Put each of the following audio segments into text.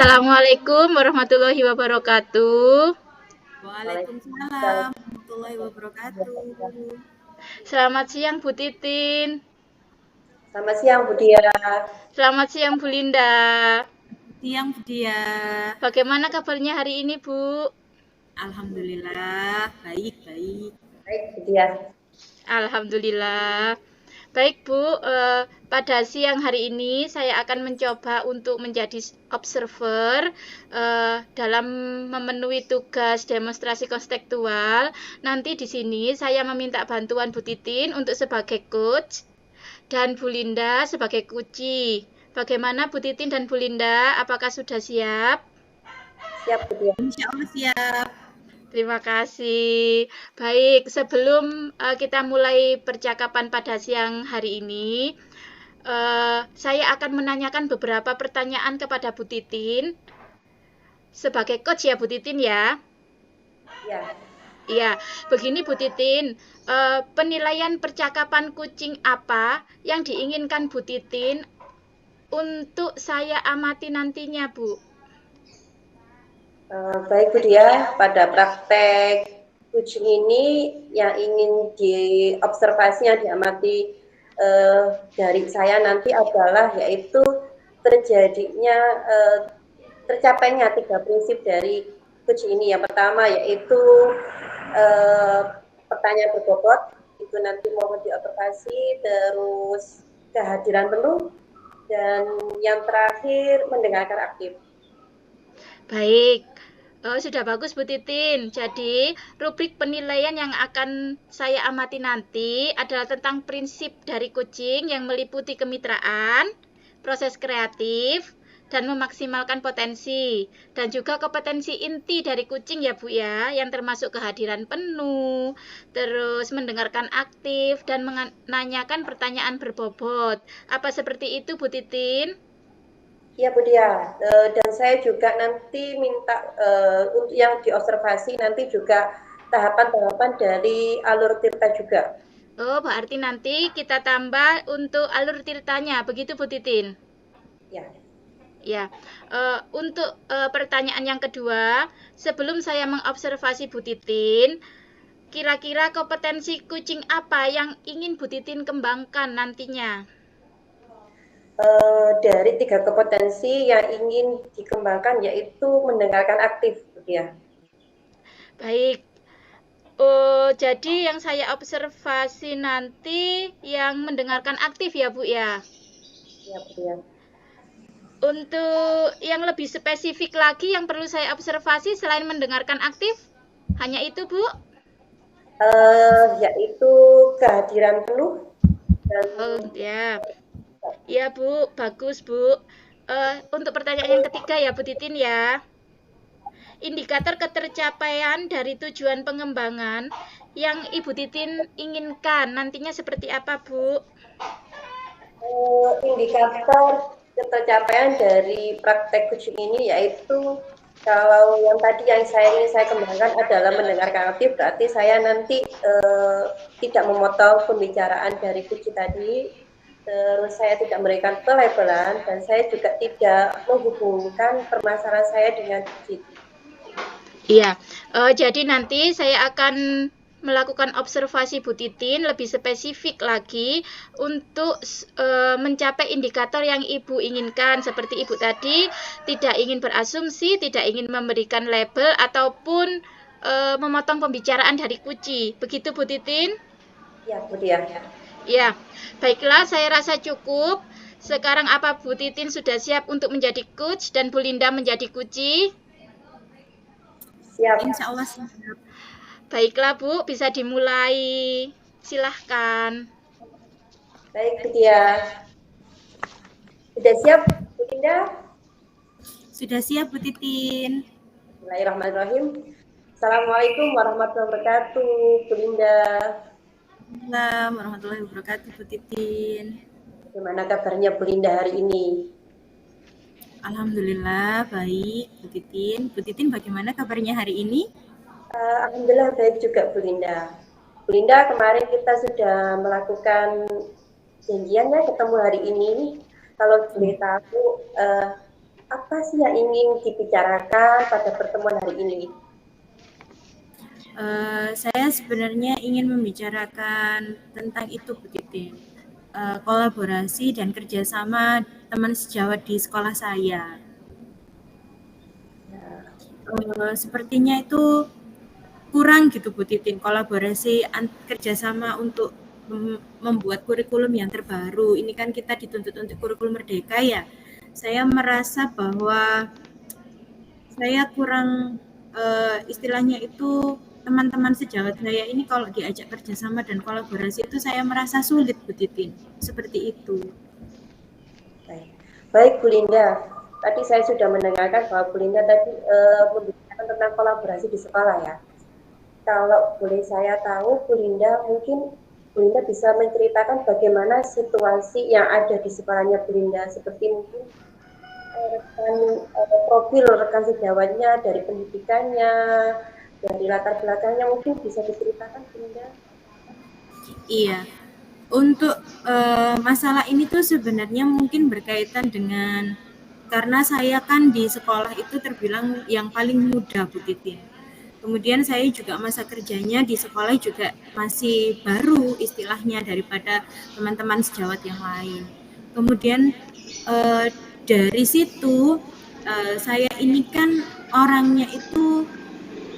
Assalamualaikum warahmatullahi wabarakatuh. Waalaikumsalam warahmatullahi wabarakatuh. Selamat siang Bu Titin. Selamat siang Bu Dia. Selamat siang Bu Linda. Siang Bu Dia. Bagaimana kabarnya hari ini Bu? Alhamdulillah baik. Baik Bu Dia. Alhamdulillah. Baik Bu, pada siang hari ini saya akan mencoba untuk menjadi observer dalam memenuhi tugas demonstrasi konstekstual. Nanti di sini saya meminta bantuan Bu Titin untuk sebagai coach dan Bu Linda sebagai kunci. Bagaimana Bu Titin dan Bu Linda? Apakah sudah siap? Siap Bu Dia. Insya Allah siap. Terima kasih. Baik, sebelum kita mulai percakapan pada siang hari ini, saya akan menanyakan beberapa pertanyaan kepada Bu Titin. Sebagai coach ya Bu Titin ya? Ya. Iya, begini Bu Titin, penilaian percakapan kucing apa yang diinginkan Bu Titin untuk saya amati nantinya Bu? Baik Bu Dia, pada praktek kucing ini yang ingin diobservasi, yang diamati dari saya nanti adalah yaitu tercapainya 3 prinsip dari kucing ini. Yang pertama yaitu pertanyaan berbobot, itu nanti mohon diobservasi, terus kehadiran penuh, dan yang terakhir mendengarkan aktif. Baik, sudah bagus Bu Titin. Jadi, rubrik penilaian yang akan saya amati nanti adalah tentang prinsip dari kucing yang meliputi kemitraan, proses kreatif, dan memaksimalkan potensi. Dan juga kompetensi inti dari kucing ya Bu ya, yang termasuk kehadiran penuh, terus mendengarkan aktif, dan menanyakan pertanyaan berbobot. Apa seperti itu Bu Titin? Iya Bu Dia, dan saya juga nanti minta untuk yang diobservasi nanti juga tahapan-tahapan dari alur tirta juga. Oh, berarti nanti kita tambah untuk alur tirtanya, begitu Bu Titin? Ya. Ya, untuk pertanyaan yang kedua, sebelum saya mengobservasi Bu Titin, kira-kira kompetensi kucing apa yang ingin Bu Titin kembangkan nantinya? Dari 3 kompetensi yang ingin dikembangkan yaitu mendengarkan aktif, Bu Dia. Baik. Jadi yang saya observasi nanti yang mendengarkan aktif ya Bu ya? Ya Bu Dia. Untuk yang lebih spesifik lagi yang perlu saya observasi selain mendengarkan aktif, hanya itu Bu? Yaitu kehadiran penuh dan Ya. Ya Bu, bagus Bu. Untuk pertanyaan yang ketiga ya Bu Titin ya. Indikator ketercapaian dari tujuan pengembangan yang Ibu Titin inginkan nantinya seperti apa Bu? indikator ketercapaian dari praktek kucing ini yaitu kalau yang tadi yang ingin saya kembangkan adalah mendengarkan aktif, berarti saya nanti tidak memotong pembicaraan dari kucing tadi, terus saya tidak memberikan pelabelan, dan saya juga tidak menghubungkan permasalahan saya dengan kucing. Iya, jadi nanti saya akan melakukan observasi Bu Titin lebih spesifik lagi untuk mencapai indikator yang Ibu inginkan. Seperti Ibu tadi, tidak ingin berasumsi, tidak ingin memberikan label, ataupun memotong pembicaraan dari kunci. Begitu Bu Titin? Ya, Bu Dia. Ya, baiklah, saya rasa cukup. Sekarang apa Bu Titin sudah siap untuk menjadi coach dan Bu Linda menjadi kunci? Siap. Insya Allah siap. Baiklah Bu, bisa dimulai. Silahkan. Baik Bu Dia. Sudah siap Bu Linda? Sudah siap Bu Titin. Bismillahirrahmanirrahim. Assalamualaikum warahmatullahi wabarakatuh, Bu Linda. Assalamualaikum warahmatullahi wabarakatuh Bu Titin. Bagaimana kabarnya Bu Linda hari ini? Alhamdulillah baik Bu Titin. Bu Titin bagaimana kabarnya hari ini? Alhamdulillah baik juga Bu Linda. Bu Linda, kemarin kita sudah melakukan janjian ya ketemu hari ini. Kalau boleh tahu apa sih yang ingin dibicarakan pada pertemuan hari ini? Saya sebenarnya ingin membicarakan tentang itu, Bu Titin. Kolaborasi dan kerjasama teman sejawat di sekolah saya. Sepertinya itu kurang gitu, Bu Titin, kolaborasi kerjasama untuk membuat kurikulum yang terbaru. Ini kan kita dituntut untuk kurikulum merdeka ya. Saya merasa bahwa saya kurang istilahnya itu teman-teman sejawat saya ini kalau diajak kerjasama dan kolaborasi itu saya merasa sulit, Bu Titin. Seperti itu. Baik Bu Linda, tadi saya sudah mendengarkan bahwa Bu Linda tadi membicarakan tentang kolaborasi di sekolah ya. Kalau boleh saya tahu, Bu Linda, mungkin Bu Linda bisa menceritakan bagaimana situasi yang ada di sekolahnya Bu Linda, seperti mungkin profil rekan sejawatnya, dari pendidikannya, dari latar belakangnya, mungkin bisa diceritakan Bu Linda? Iya. Untuk masalah ini tuh sebenarnya mungkin berkaitan dengan karena saya kan di sekolah itu terbilang yang paling muda, Bu Titin. Kemudian saya juga masa kerjanya di sekolah juga masih baru istilahnya daripada teman-teman sejawat yang lain. Kemudian dari situ saya ini kan orangnya itu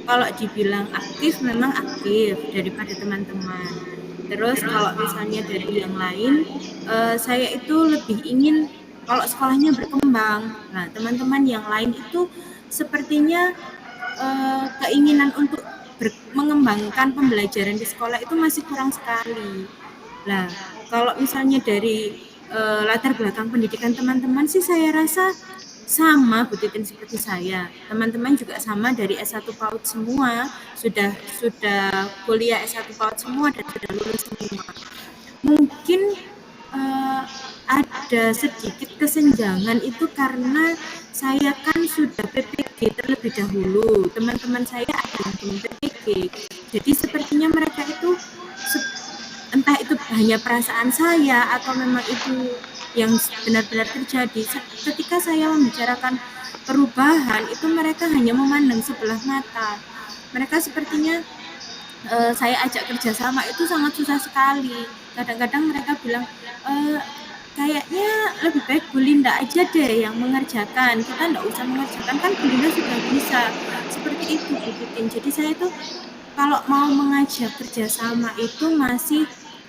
kalau dibilang aktif memang aktif daripada teman-teman. Terus kalau misalnya dari yang lain, saya itu lebih ingin kalau sekolahnya berkembang. Nah, teman-teman yang lain itu sepertinya keinginan untuk mengembangkan pembelajaran di sekolah itu masih kurang sekali. Nah, kalau misalnya dari latar belakang pendidikan teman-teman sih saya rasa sama, Bu Titin, seperti saya. Teman-teman juga sama dari S1 PAUD semua, sudah kuliah S1 PAUD semua dan sudah lulus semua. Mungkin ada sedikit kesenjangan itu karena saya kan sudah PPG terlebih dahulu. Teman-teman saya ada yang belum PPG. Jadi sepertinya mereka itu entah itu hanya perasaan saya atau memang itu yang benar-benar terjadi. Ketika saya membicarakan perubahan itu mereka hanya memandang sebelah mata. Mereka sepertinya saya ajak kerjasama itu sangat susah sekali. Kadang-kadang mereka bilang kayaknya lebih baik Bu Linda aja deh yang mengerjakan, kita nggak usah mengerjakan, kan Bu Linda sudah bisa. Seperti itu, Bu Titin. Jadi saya tuh kalau mau mengajak kerjasama itu masih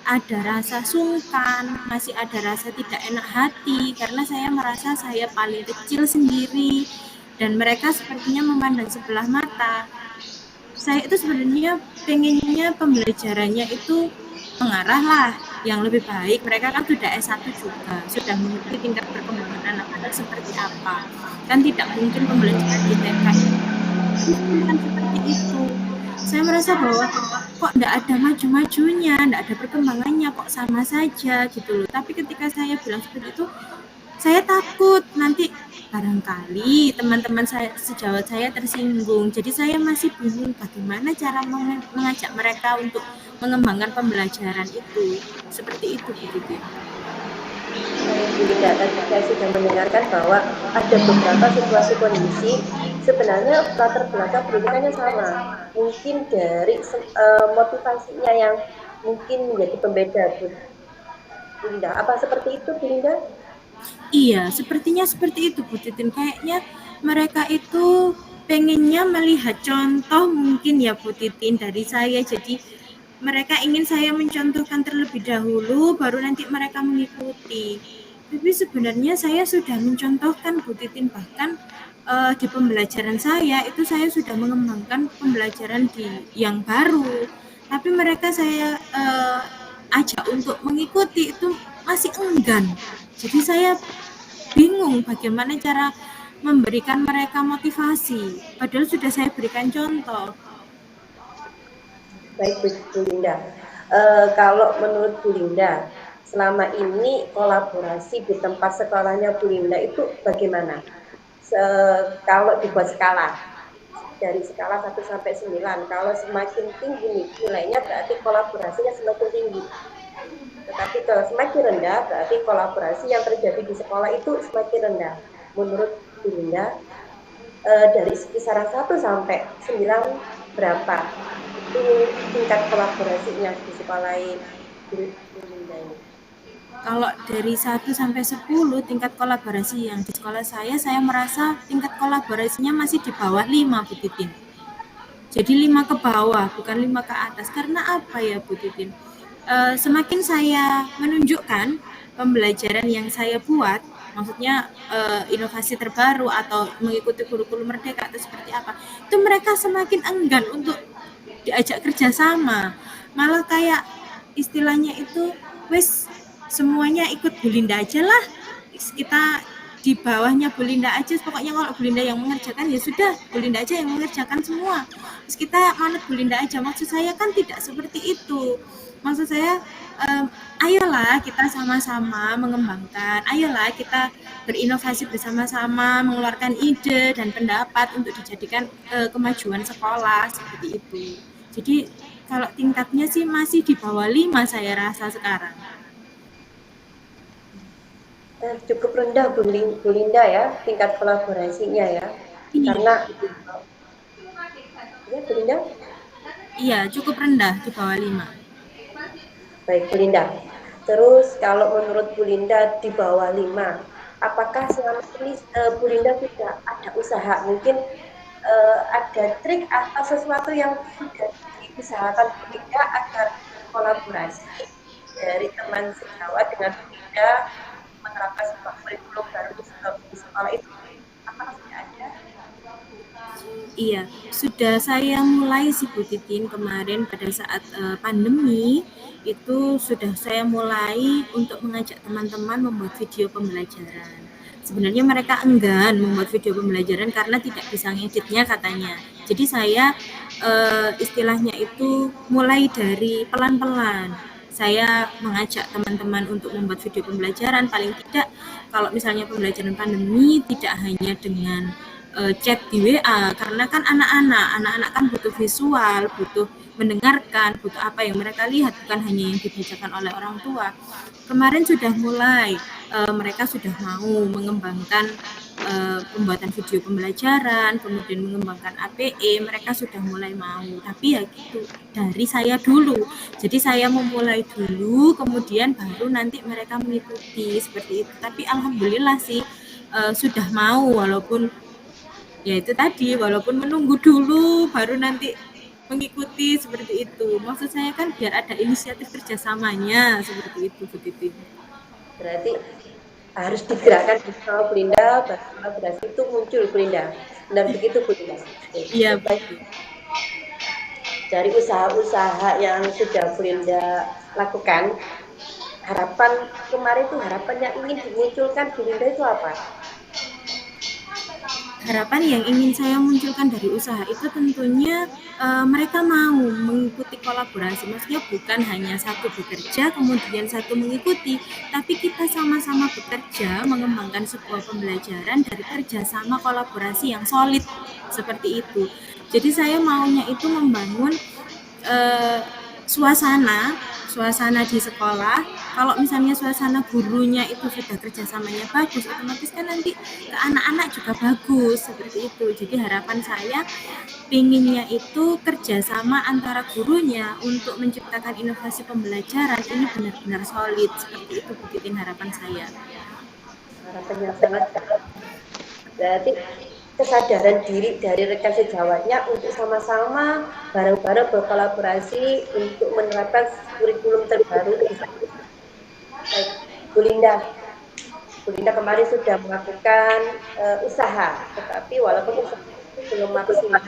ada rasa sungkan, masih ada rasa tidak enak hati karena saya merasa saya paling kecil sendiri dan mereka sepertinya memandang sebelah mata. Saya itu sebenarnya pengennya pembelajarannya itu mengarah lah yang lebih baik. Mereka kan sudah S1 juga, sudah mengerti tingkat perkembangan anak-anak seperti apa. Kan tidak mungkin pembelajaran di TK kan seperti itu. Saya merasa bahwa kok enggak ada maju-majunya, enggak ada perkembangannya, kok sama saja gitu loh. Tapi ketika saya bilang seperti itu, saya takut nanti barangkali teman-teman saya sejawat saya tersinggung. Jadi saya masih bingung bagaimana cara mengajak mereka untuk mengembangkan pembelajaran itu. Seperti itu, begitu. Bu Linda, tadi saya sudah mendengarkan bahwa ada beberapa situasi kondisi sebenarnya latar belakang pendidikannya sama. Mungkin dari motivasinya yang mungkin menjadi pembeda, Bu Linda. Apa seperti itu, Bu Linda? Iya, sepertinya seperti itu, Bu Titin. Kayaknya mereka itu pengennya melihat contoh mungkin ya, Bu Titin, dari saya. Jadi mereka ingin saya mencontohkan terlebih dahulu, baru nanti mereka mengikuti. Tapi sebenarnya saya sudah mencontohkan, Bu Titin, bahkan di pembelajaran saya itu saya sudah mengembangkan pembelajaran yang baru. Tapi mereka saya ajak untuk mengikuti itu masih enggan. Jadi saya bingung bagaimana cara memberikan mereka motivasi. Padahal sudah saya berikan contoh. Baik, Bu Linda. Kalau menurut Bu Linda, selama ini kolaborasi di tempat sekolahnya Bu Linda itu bagaimana? Kalau dibuat skala, dari skala 1 sampai 9, kalau semakin tinggi nilainya berarti kolaborasinya semakin tinggi. Tetapi kalau semakin rendah berarti kolaborasi yang terjadi di sekolah itu semakin rendah. Menurut Bu Linda, dari kisaran 1 sampai 9 berapa itu tingkat kolaborasinya di sekolah Bu Linda ini? Kalau dari 1 sampai 10 tingkat kolaborasi yang di sekolah saya merasa tingkat kolaborasinya masih di bawah 5, Bu Titin. Jadi 5 ke bawah, bukan 5 ke atas. Karena apa ya, Bu Titin? Semakin saya menunjukkan pembelajaran yang saya buat, maksudnya inovasi terbaru atau mengikuti kurikulum merdeka atau seperti apa, itu mereka semakin enggan untuk diajak kerjasama. Malah kayak istilahnya itu, wes semuanya ikut Bu Linda aja lah, kita di bawahnya Bu Linda aja, pokoknya kalau Bu Linda yang mengerjakan ya sudah, Bu Linda aja yang mengerjakan semua, terus kita manut Bu Linda aja. Maksud saya kan tidak seperti itu. Maksud saya ayolah kita sama-sama mengembangkan, ayolah kita berinovasi bersama-sama, mengeluarkan ide dan pendapat untuk dijadikan kemajuan sekolah seperti itu. Jadi kalau tingkatnya sih masih di bawah 5 saya rasa sekarang. Cukup rendah Bu Linda ya tingkat kolaborasinya ya. Iya. Karena ya Bu Linda? Iya, cukup rendah di bawah 5. Baik Bu Linda. Terus kalau menurut Bu Linda di bawah 5, apakah selama ini Bu Linda sudah ada usaha mungkin ada trik atau sesuatu yang sudah diusahakan Bu Linda agar kolaborasi dari teman sejawat dengan Bu Linda menerapkan sebuah kurikulum baru di sekolah itu, apakah sudah ada? Iya, sudah saya mulai sih Bu Titin kemarin pada saat pandemi itu sudah saya mulai untuk mengajak teman-teman membuat video pembelajaran. Sebenarnya mereka enggan membuat video pembelajaran karena tidak bisa ngeditnya katanya. Jadi saya istilahnya itu mulai dari pelan-pelan. Saya mengajak teman-teman untuk membuat video pembelajaran, paling tidak kalau misalnya pembelajaran pandemi tidak hanya dengan chat di WA, karena kan anak-anak kan butuh visual, butuh mendengarkan, butuh apa yang mereka lihat, bukan hanya yang dibacakan oleh orang tua. Kemarin sudah mulai mereka sudah mau mengembangkan pembuatan video pembelajaran, kemudian mengembangkan APE, mereka sudah mulai mau. Tapi ya gitu, dari saya dulu. Jadi saya memulai dulu, kemudian baru nanti mereka mengikuti seperti itu. Tapi alhamdulillah sih sudah mau, walaupun ya itu tadi, walaupun menunggu dulu baru nanti mengikuti seperti itu. Maksud saya kan biar ada inisiatif kerjasamanya seperti itu begitu. Berarti harus digerakkan bersama Bu Linda, baru kolaborasi itu muncul Bu Linda. Benar begitu Bu Linda? Iya, baik. Dari usaha-usaha yang sudah Bu Linda lakukan, harapan kemarin itu harapan yang ingin dimunculkan Bu Linda itu apa? Harapan yang ingin saya munculkan dari usaha itu tentunya mereka mau mengikuti kolaborasi. Maksudnya bukan hanya satu bekerja kemudian satu mengikuti, tapi kita sama-sama bekerja mengembangkan sebuah pembelajaran dari kerjasama kolaborasi yang solid seperti itu. Jadi saya maunya itu membangun suasana di sekolah. Kalau misalnya suasana gurunya itu sudah kerjasamanya bagus, otomatis kan nanti ke anak-anak juga bagus seperti itu. Jadi harapan saya pinginnya itu kerjasama antara gurunya untuk menciptakan inovasi pembelajaran ini benar-benar solid seperti itu, bikin harapan saya. Harapannya sangat berarti kesadaran diri dari rekan sejawatnya untuk sama-sama bareng-bareng berkolaborasi untuk menerapkan kurikulum terbaru. Baik, Bu Linda kemarin sudah melakukan usaha, tetapi walaupun usaha itu belum maksimal,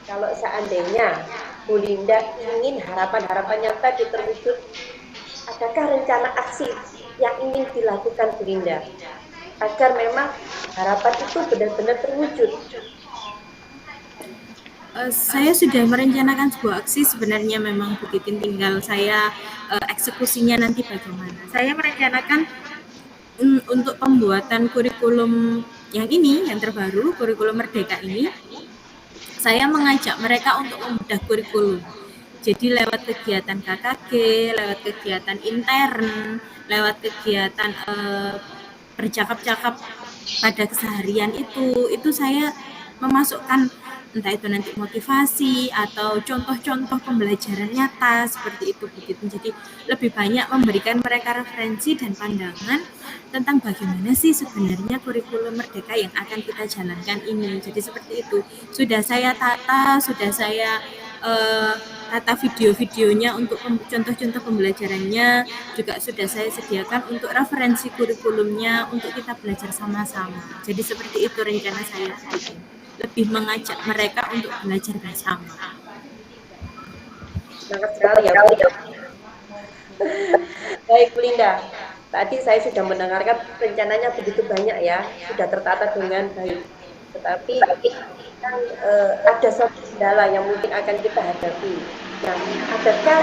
kalau seandainya Bu Linda ingin harapan-harapan nyata terwujud, adakah rencana aksi yang ingin dilakukan Bu Linda agar memang harapan itu benar-benar terwujud? Saya sudah merencanakan sebuah aksi, sebenarnya memang Bu Titin, tinggal saya eksekusinya nanti bagaimana. Saya merencanakan untuk pembuatan kurikulum yang ini, yang terbaru, kurikulum merdeka ini, saya mengajak mereka untuk membedah kurikulum. Jadi lewat kegiatan KKG, lewat kegiatan intern, lewat kegiatan bercakap-cakap pada keseharian itu saya memasukkan entah itu nanti motivasi atau contoh-contoh pembelajaran nyata seperti itu begitu. Jadi lebih banyak memberikan mereka referensi dan pandangan tentang bagaimana sih sebenarnya kurikulum merdeka yang akan kita jalankan ini. Jadi seperti itu. Sudah saya tata, sudah saya tata video-videonya untuk contoh-contoh pembelajarannya, juga sudah saya sediakan untuk referensi kurikulumnya untuk kita belajar sama-sama. Jadi seperti itu rencana saya, lebih mengajak mereka untuk belajar bersama. Semangat sekali ya Bu. Baik Bu Linda, tadi saya sudah mendengarkan rencananya begitu banyak ya, sudah tertata dengan baik. Tetapi kan ada suatu kendala yang mungkin akan kita hadapi. Nah, adakah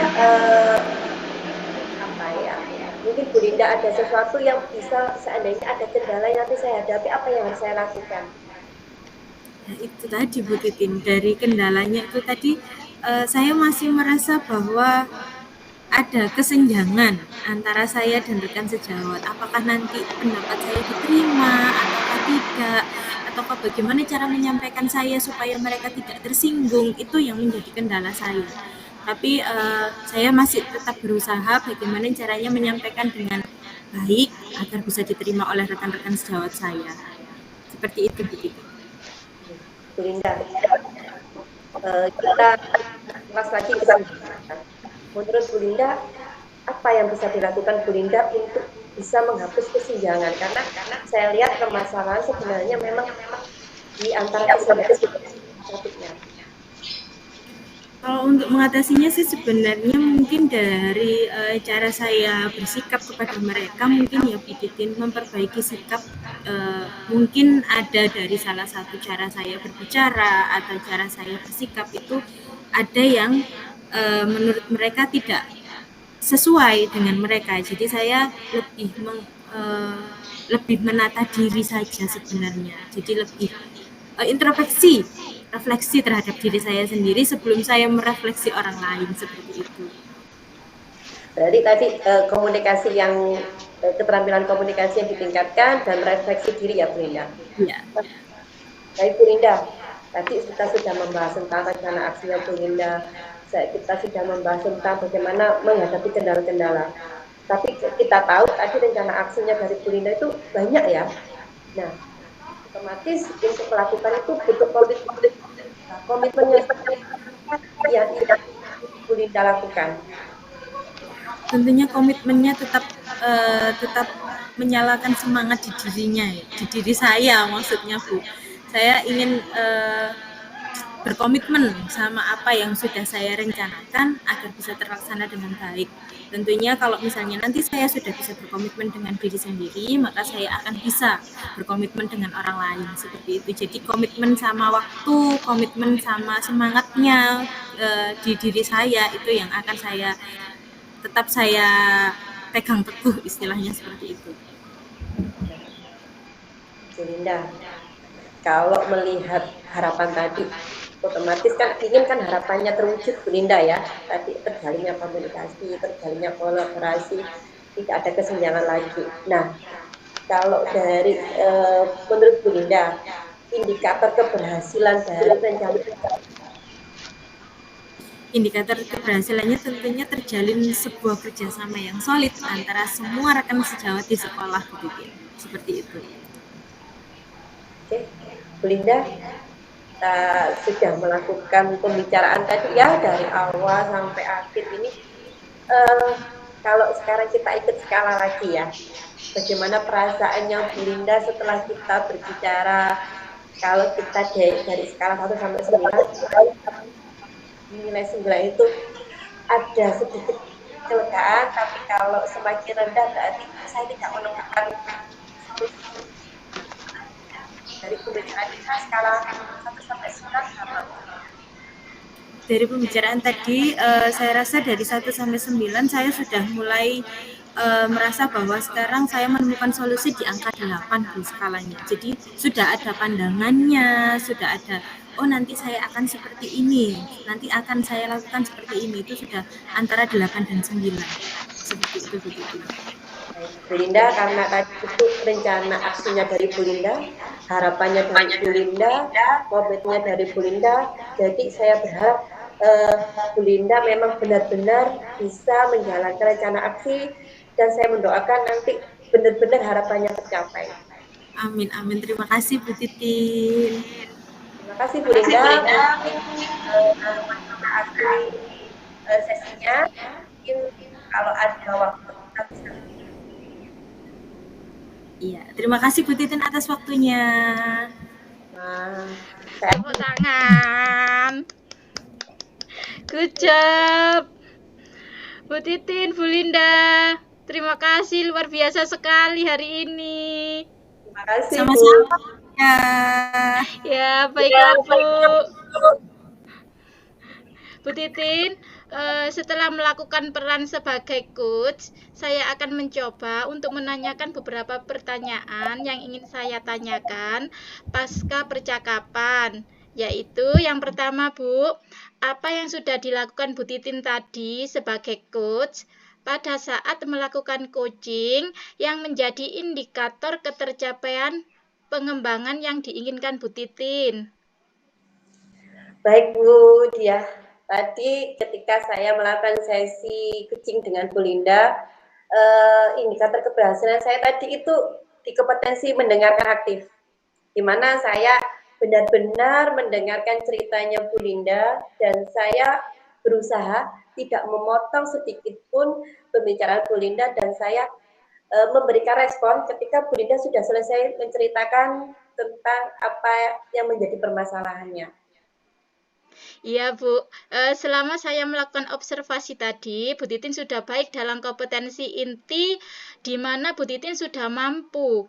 apa ya? Mungkin Bu Linda ada sesuatu yang bisa seandainya ada kendala yang nanti saya hadapi, apa yang harus saya lakukan? Nah, itu tadi Bu Titin, dari kendalanya itu tadi saya masih merasa bahwa ada kesenjangan antara saya dan rekan sejawat. Apakah nanti pendapat saya diterima ataukah tidak, ataukah bagaimana cara menyampaikan saya supaya mereka tidak tersinggung, itu yang menjadi kendala saya. Tapi saya masih tetap berusaha bagaimana caranya menyampaikan dengan baik agar bisa diterima oleh rekan-rekan sejawat saya. Seperti itu begitu. Bu Linda, kita ulas lagi kesimpulan. Menurut Bu Linda, apa yang bisa dilakukan Bu Linda untuk bisa menghapus kesenjangan? Karena saya lihat permasalahan sebenarnya memang di antara kesenjangan. Kalau untuk mengatasinya sih sebenarnya mungkin dari cara saya bersikap kepada mereka, mungkin ya Bu Titin, memperbaiki sikap. Mungkin ada dari salah satu cara saya berbicara atau cara saya bersikap itu ada yang menurut mereka tidak sesuai dengan mereka. Jadi saya lebih menata diri saja sebenarnya. Jadi lebih introspeksi, refleksi terhadap diri saya sendiri sebelum saya merefleksi orang lain, seperti itu. Berarti tadi komunikasi yang keterampilan komunikasi yang ditingkatkan dan refleksi diri ya Bu Linda. Iya. Baik Bu Linda, tadi kita sudah membahas tentang rencana aksinya Bu Linda. Kita sudah membahas tentang bagaimana menghadapi kendala-kendala. Tapi kita tahu tadi rencana aksinya dari Bu Linda itu banyak ya. Nah, otomatis untuk melakukan itu butuh komitmen yang tidak Bu Linda lakukan. Tentunya komitmennya tetap menyalakan semangat di dirinya, di diri saya maksudnya Bu. Saya ingin berkomitmen sama apa yang sudah saya rencanakan agar bisa terlaksana dengan baik. Tentunya kalau misalnya nanti saya sudah bisa berkomitmen dengan diri sendiri, maka saya akan bisa berkomitmen dengan orang lain, seperti itu. Jadi komitmen sama waktu, komitmen sama semangatnya di diri saya, itu yang akan saya pegang teguh, istilahnya seperti itu. Bu Linda, kalau melihat harapan tadi, otomatis kan ingin kan harapannya terwujud Bu Linda ya. Tadi terjalinnya komunikasi, terjalinnya kolaborasi, tidak ada kesenjangan lagi. Nah, kalau dari menurut Bu Linda, indikator keberhasilan dari rencana indikator keberhasilannya tentunya terjalin sebuah kerjasama yang solid antara semua rekan sejawat di sekolah begitu, seperti itu. Oke, Bu Linda, kita sudah melakukan pembicaraan tadi ya dari awal sampai akhir ini. Kalau sekarang kita ikut skala lagi ya, bagaimana perasaannya Bu Linda setelah kita berbicara? Kalau kita dari skala 1 sampai 9, nilai 9 itu ada sedikit kelegaan, tapi kalau semakin rendah berarti saya tidak menemukan dari pembicaraan kita skala 1 sampai 9 berapa? Dari pembicaraan tadi saya rasa dari 1 sampai 9 saya sudah mulai merasa bahwa sekarang saya menemukan solusi di angka 8 di skalanya. Jadi sudah ada pandangannya, sudah ada nanti saya akan seperti ini, nanti akan saya lakukan seperti ini, itu sudah antara 8 dan 9. Seperti itu begitu. Baik, Bu Linda, karena tadi itu rencana aksinya dari Bu Linda, harapannya dari Bu Linda, komitmennya dari Bu Linda, jadi saya berharap Bu Linda memang benar-benar bisa menjalankan rencana aksi dan saya mendoakan nanti benar-benar harapannya tercapai. Amin, amin. Terima kasih Bu Titin. Terima kasih Bu Linda. Mungkin kita akhiri sesinya. Mungkin kalau ada waktu kita bisa. Iya, terima kasih Bu Titin atas waktunya. Tepuk tangan. Good job. Bu Titin, Bu Linda. Terima kasih, luar biasa sekali hari ini. Terima kasih, Sama-sama. Ya. Ya, baiklah Bu. Bu Titin, setelah melakukan peran sebagai coach, saya akan mencoba untuk menanyakan beberapa pertanyaan yang ingin saya tanyakan pasca percakapan. Yaitu yang pertama, Bu, apa yang sudah dilakukan Bu Titin tadi sebagai coach pada saat melakukan coaching yang menjadi indikator ketercapaian pengembangan yang diinginkan Bu Titin? Baik Bu Dia, tadi ketika saya melakukan sesi coaching dengan Bu Linda, indikator keberhasilan saya tadi itu di kompetensi mendengarkan aktif, di mana saya benar-benar mendengarkan ceritanya Bu Linda dan saya berusaha tidak memotong sedikit pun pembicaraan Bu Linda dan saya memberikan respon ketika Bu Linda sudah selesai menceritakan tentang apa yang menjadi permasalahannya. Iya, Bu. Selama saya melakukan observasi tadi, Bu Titin sudah baik dalam kompetensi inti, di mana Bu Titin sudah mampu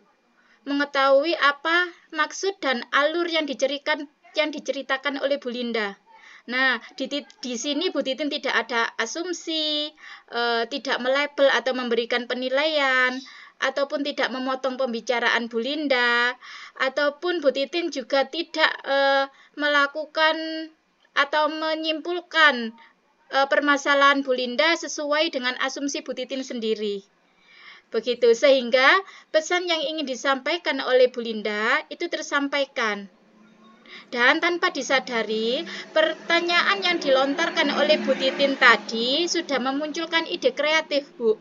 mengetahui apa maksud dan alur yang diceritakan oleh Bu Linda. Nah, di sini Bu Titin tidak ada asumsi, tidak melabel atau memberikan penilaian, ataupun tidak memotong pembicaraan Bu Linda, ataupun Bu Titin juga tidak melakukan atau menyimpulkan permasalahan Bu Linda sesuai dengan asumsi Bu Titin sendiri. Begitu, sehingga pesan yang ingin disampaikan oleh Bu Linda itu tersampaikan. Dan tanpa disadari, pertanyaan yang dilontarkan oleh Bu Titin tadi sudah memunculkan ide kreatif, Bu.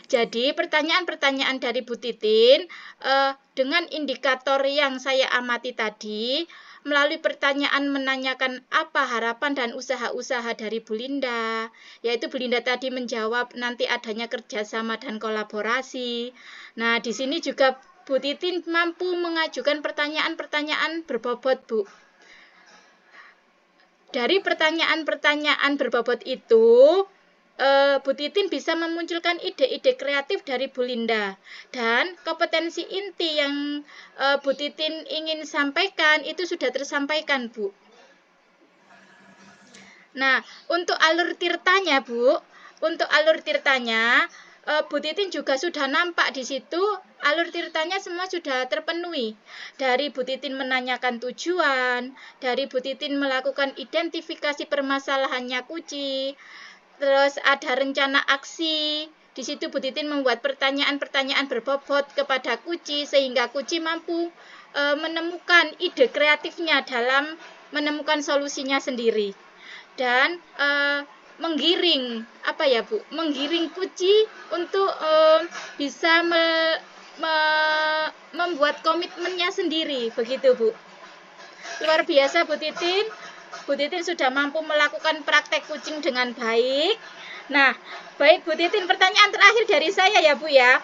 Jadi, pertanyaan-pertanyaan dari Bu Titin dengan indikator yang saya amati tadi, melalui pertanyaan menanyakan apa harapan dan usaha-usaha dari Bu Linda, yaitu Bu Linda tadi menjawab nanti adanya kerjasama dan kolaborasi. Nah, di sini juga Bu Titin mampu mengajukan pertanyaan-pertanyaan berbobot, Bu. Dari pertanyaan-pertanyaan berbobot itu, Bu Titin bisa memunculkan ide-ide kreatif dari Bu Linda. Dan kompetensi inti yang Bu Titin ingin sampaikan itu sudah tersampaikan, Bu. Nah, untuk alur tirtanya, Bu, Bu Titin juga sudah nampak di situ alur tirtanya semua sudah terpenuhi. Dari Bu Titin menanyakan tujuan, dari Bu Titin melakukan identifikasi permasalahannya Kuci, terus ada rencana aksi. Di situ Bu Titin membuat pertanyaan-pertanyaan berbobot kepada Kuci sehingga Kuci mampu menemukan ide kreatifnya dalam menemukan solusinya sendiri. Dan menggiring Kuci untuk bisa membuat komitmennya sendiri, begitu Bu. Luar biasa Bu Titin. Bu Titin sudah mampu melakukan praktek coaching dengan baik. Nah, baik Bu Titin, pertanyaan terakhir dari saya ya Bu ya.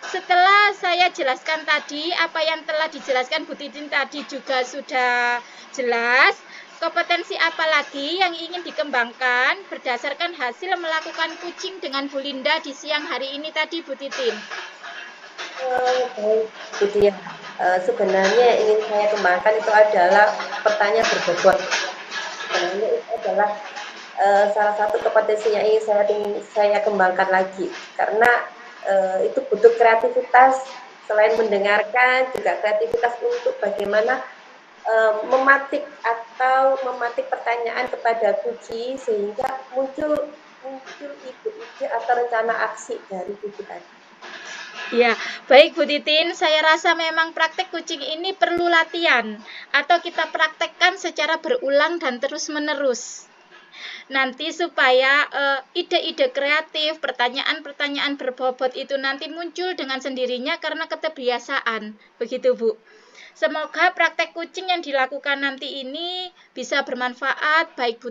Setelah saya jelaskan tadi, apa yang telah dijelaskan Bu Titin tadi juga sudah jelas. Kompetensi apa lagi yang ingin dikembangkan berdasarkan hasil melakukan coaching dengan Bu Linda di siang hari ini tadi, Bu Titin? Baik, itu ya. Sebenarnya yang ingin saya kembangkan itu adalah pertanyaan berbobot. Sebenarnya itu adalah salah satu kompetensi yang ingin saya kembangkan lagi, karena itu butuh kreativitas. Selain mendengarkan, juga kreativitas untuk bagaimana mematik pertanyaan kepada Kuci sehingga muncul muncul ide-ide atau rencana aksi dari kucing tadi? Ya, baik Bu Titin, saya rasa memang praktek kucing ini perlu latihan atau kita praktekkan secara berulang dan terus-menerus. Nanti supaya ide-ide kreatif, pertanyaan-pertanyaan berbobot itu nanti muncul dengan sendirinya karena keterbiasaan. Begitu, Bu. Semoga praktek kucing yang dilakukan nanti ini bisa bermanfaat baik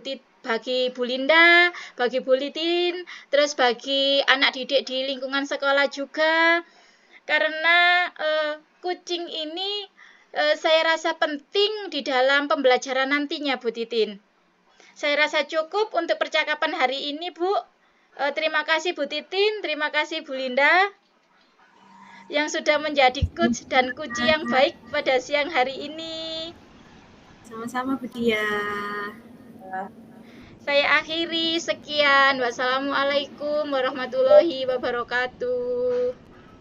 bagi Bu Linda, bagi Bu Litin, terus bagi anak didik di lingkungan sekolah juga. Karena kucing ini saya rasa penting di dalam pembelajaran nantinya, Bu Titin. Saya rasa cukup untuk percakapan hari ini, Bu. Terima kasih Bu Titin, terima kasih Bu Linda yang sudah menjadi coach dan kuci yang baik pada siang hari ini. Sama-sama Bu Dia. Saya akhiri, sekian. Wassalamualaikum warahmatullahi wabarakatuh.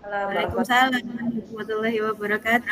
Waalaikumsalam warahmatullahi wabarakatuh.